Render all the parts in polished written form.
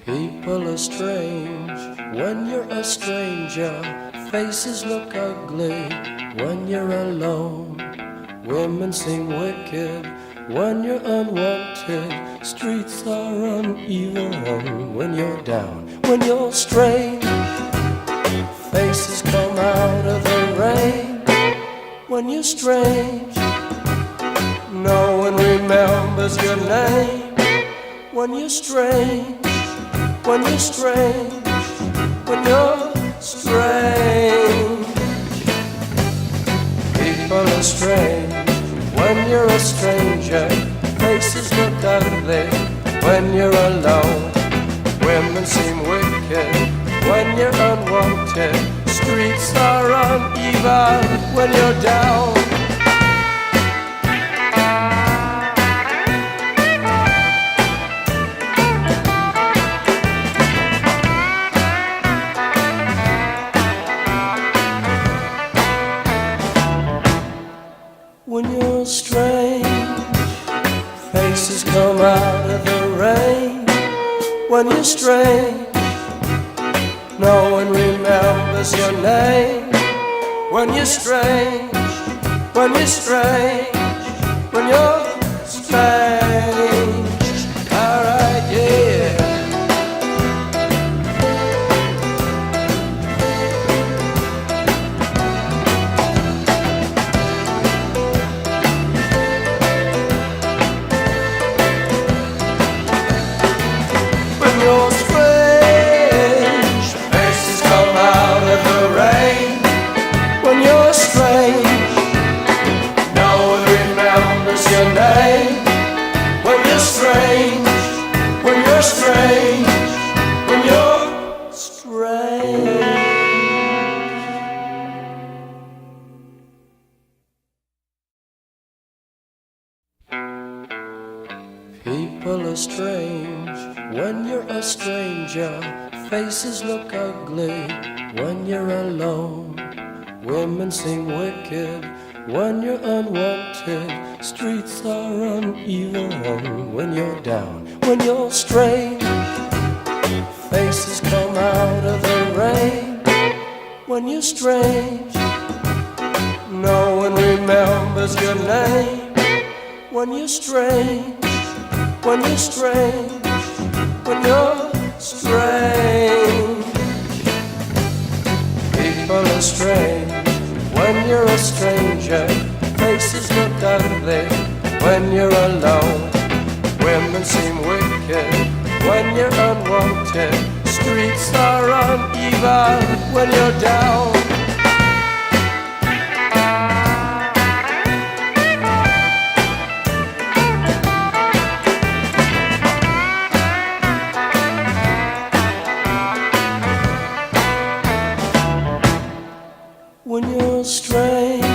People are strange when you're a stranger. Faces look ugly when you're alone. Women seem wicked when you're unwanted. Streets are uneven when you're down. When you're strange, faces come out of the rain. When you're strange, no one remembers your name. When you're strange, when you're strange, when you're strange. People are strange when you're a stranger. Faces look ugly when you're alone. Women seem wicked when you're unwanted. Streets are uneven when you're down. When you're strange, faces come out of the rain. When you're strange, no one remembers your name. When you're strange, when you're strange, when you're strange. Alright, yeah. When you're strange, faces come out of the rain. When you're strange, no one remembers your name. When you're strange, when you're strange, when you're strange. People are strange when you're a stranger. Faces look ugly when you're alone. Women seem wicked when you're unwanted. Streets are uneven when you're down. When you're strange, faces come out of the rain. When you're strange, no one remembers your name. When you're strange, when you're strange, when you're strange. People are strange when you're a stranger. Faces look ugly when you're alone. Women seem wicked when you're unwanted. Streets are uneven when you're down. When you're strange,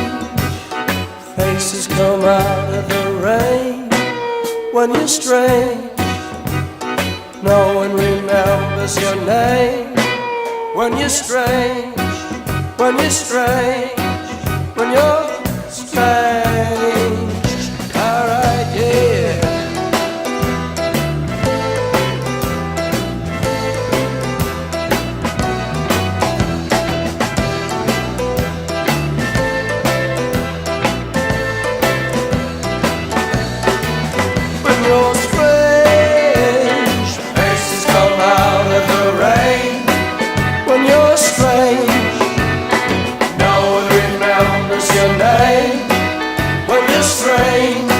faces come out of the rain. When you're strange, no one remembers your name. When you're strange, when you're strange, when you're strange. Alright, yeah. When you're strange, faces come out of the rain. When you're strange, no one remembers your name. When you're strange,